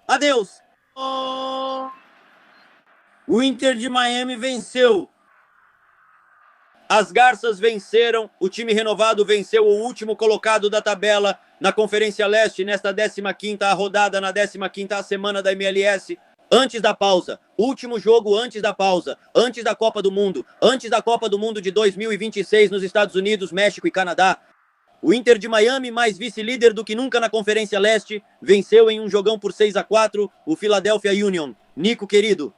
Adeus! Oh! O Inter de Miami venceu. As Garças venceram, o time renovado venceu o último colocado da tabela na Conferência Leste nesta 15ª rodada, na 15ª semana da MLS. Antes da pausa, último jogo antes da pausa, antes da Copa do Mundo, antes da Copa do Mundo de 2026 nos Estados Unidos, México e Canadá. O Inter de Miami, mais vice-líder do que nunca na Conferência Leste, venceu em um jogão por 6-4 o Philadelphia Union. Nico, querido.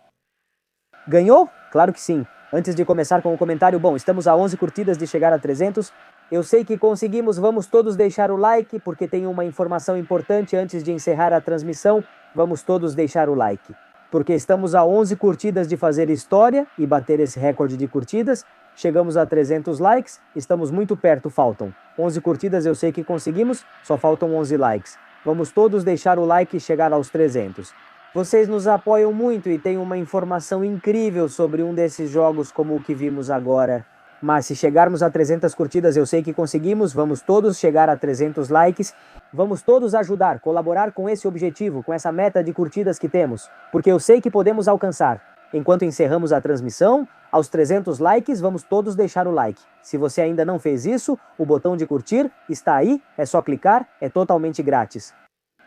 Ganhou? Claro que sim. Antes de começar com o comentário, bom, estamos a 11 curtidas de chegar a 300. Eu sei que conseguimos, vamos todos deixar o like, porque tem uma informação importante antes de encerrar a transmissão. Vamos todos deixar o like, porque estamos a 11 curtidas de fazer história e bater esse recorde de curtidas. Chegamos a 300 likes, estamos muito perto, faltam 11 curtidas, eu sei que conseguimos, só faltam 11 likes. Vamos todos deixar o like e chegar aos 300. Vocês nos apoiam muito e têm uma informação incrível sobre um desses jogos como o que vimos agora. Mas se chegarmos a 300 curtidas, eu sei que conseguimos, vamos todos chegar a 300 likes. Vamos todos ajudar, colaborar com esse objetivo, com essa meta de curtidas que temos. Porque eu sei que podemos alcançar. Enquanto encerramos a transmissão, aos 300 likes, vamos todos deixar o like. Se você ainda não fez isso, o botão de curtir está aí, é só clicar, é totalmente grátis.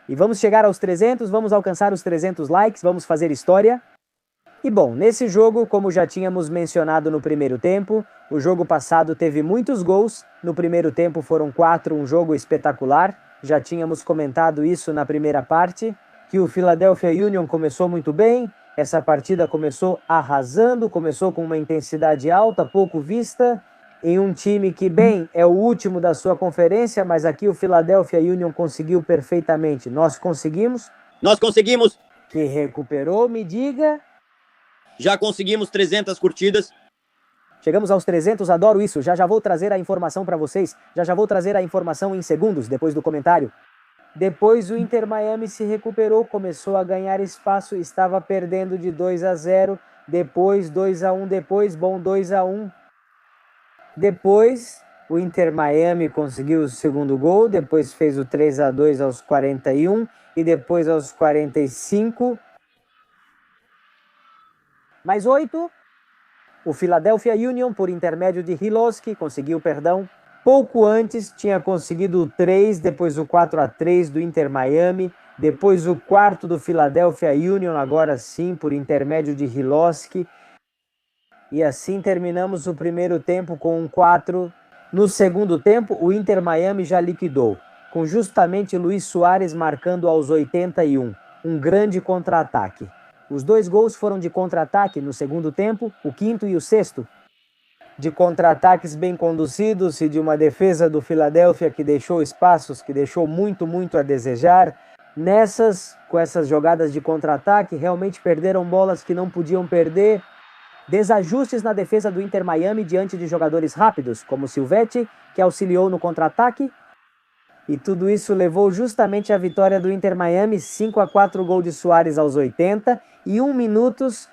E vamos chegar aos 300, vamos alcançar os 300 likes, vamos fazer história. E bom, nesse jogo, como já tínhamos mencionado no primeiro tempo, o jogo passado teve muitos gols, no primeiro tempo foram 4, um jogo espetacular. Já tínhamos comentado isso na primeira parte, que o Philadelphia Union começou muito bem, essa partida começou arrasando, começou com uma intensidade alta, pouco vista, em um time que, bem, é o último da sua conferência, mas aqui o Philadelphia Union conseguiu perfeitamente. Nós conseguimos. Nós conseguimos. Que recuperou, me diga. Já conseguimos 300 curtidas. Chegamos aos 300, adoro isso. Já vou trazer a informação para vocês. Já vou trazer a informação em segundos, depois do comentário. Depois o Inter Miami se recuperou, começou a ganhar espaço, estava perdendo de 2-0, depois 2-1, depois, bom, 2-1. Depois, o Inter Miami conseguiu o segundo gol, depois fez o 3-2 aos 41 e depois aos 45. Mais 8. O Philadelphia Union, por intermédio de Hiloski, conseguiu perdão. Pouco antes, tinha conseguido o 3, depois o 4-3 do Inter Miami, depois o quarto do Philadelphia Union, agora sim, por intermédio de Hiloski. E assim terminamos o primeiro tempo com um 4. No segundo tempo, o Inter Miami já liquidou, com justamente Luis Soares marcando aos 81. Um grande contra-ataque. Os 2 gols foram de contra-ataque no segundo tempo, o quinto e o sexto. De contra-ataques bem conduzidos e de uma defesa do Philadelphia que deixou espaços, que deixou muito a desejar. Com essas jogadas de contra-ataque, realmente perderam bolas que não podiam perder. Desajustes na defesa do Inter Miami diante de jogadores rápidos, como Silvetti, que auxiliou no contra-ataque. E tudo isso levou justamente à vitória do Inter Miami, 5-4, gol de Soares aos 80 e 1 minutos.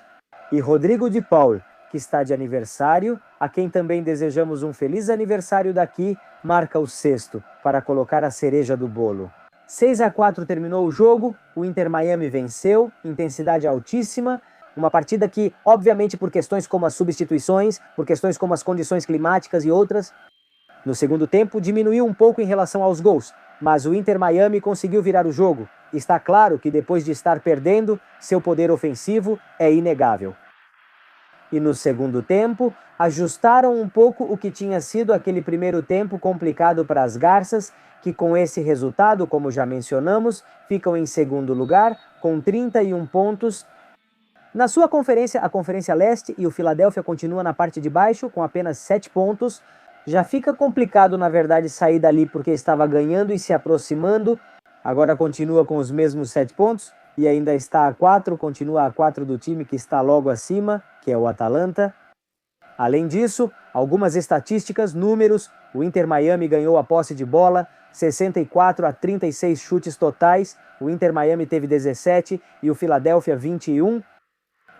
E Rodrigo de Paul, que está de aniversário, a quem também desejamos um feliz aniversário daqui, marca o sexto, para colocar a cereja do bolo. 6-4 terminou o jogo, o Inter Miami venceu, intensidade altíssima. Uma partida que, obviamente, por questões como as substituições, por questões como as condições climáticas e outras, no segundo tempo diminuiu um pouco em relação aos gols, mas o Inter Miami conseguiu virar o jogo. Está claro que depois de estar perdendo, seu poder ofensivo é inegável. E no segundo tempo, ajustaram um pouco o que tinha sido aquele primeiro tempo complicado para as Garças, que com esse resultado, como já mencionamos, ficam em segundo lugar, com 31 pontos. Na sua conferência, a Conferência Leste, e o Philadelphia continua na parte de baixo com apenas 7 pontos. Já fica complicado, na verdade, sair dali porque estava ganhando e se aproximando. Agora continua com os mesmos 7 pontos e ainda está a 4, continua a 4 do time que está logo acima, que é o Atalanta. Além disso, algumas estatísticas, números, o Inter Miami ganhou a posse de bola, 64-36 chutes totais, o Inter Miami teve 17 e o Philadelphia 21.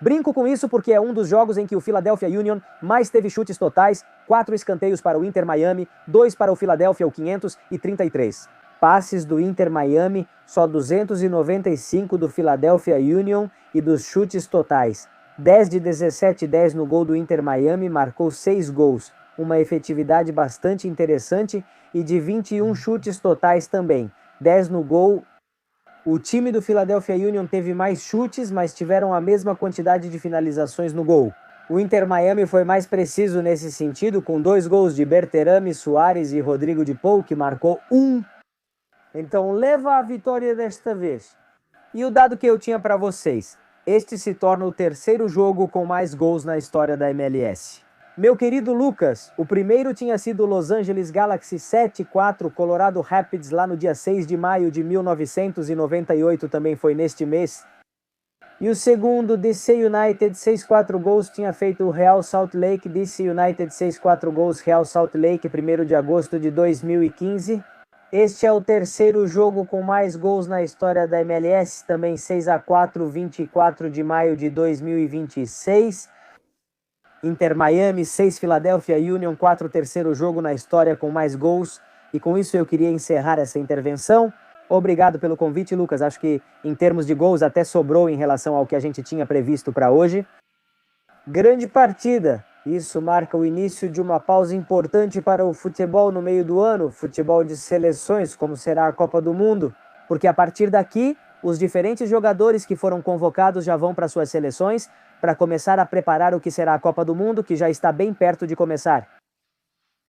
Brinco com isso porque é um dos jogos em que o Philadelphia Union mais teve chutes totais, 4 escanteios para o Inter Miami, 2 para o Philadelphia, o 533. passes do Inter Miami, só 295 do Philadelphia Union e dos chutes totais. 10 de 17, 10 no gol do Inter Miami, marcou 6 gols, uma efetividade bastante interessante, e de 21 chutes totais também, 10 no gol. O time do Philadelphia Union teve mais chutes, mas tiveram a mesma quantidade de finalizações no gol. O Inter Miami foi mais preciso nesse sentido, com 2 gols de Berterame, Soares e Rodrigo de Paul, que marcou 1. Então leva a vitória desta vez. E o dado que eu tinha para vocês: este se torna o terceiro jogo com mais gols na história da MLS. Meu querido Lucas, o primeiro tinha sido Los Angeles Galaxy 7-4, Colorado Rapids, lá no dia 6 de maio de 1998, também foi neste mês. E o segundo, DC United 6-4 gols, tinha feito o Real Salt Lake. DC United 6-4 gols, Real Salt Lake, 1º de agosto de 2015. Este é o terceiro jogo com mais gols na história da MLS, também 6-4, 24 de maio de 2026. Inter Miami 6, Philadelphia Union 4, terceiro jogo na história com mais gols. E com isso eu queria encerrar essa intervenção. Obrigado pelo convite, Lucas. Acho que em termos de gols até sobrou em relação ao que a gente tinha previsto para hoje. Grande partida. Isso marca o início de uma pausa importante para o futebol no meio do ano, futebol de seleções, como será a Copa do Mundo, porque a partir daqui, os diferentes jogadores que foram convocados já vão para suas seleções para começar a preparar o que será a Copa do Mundo, que já está bem perto de começar.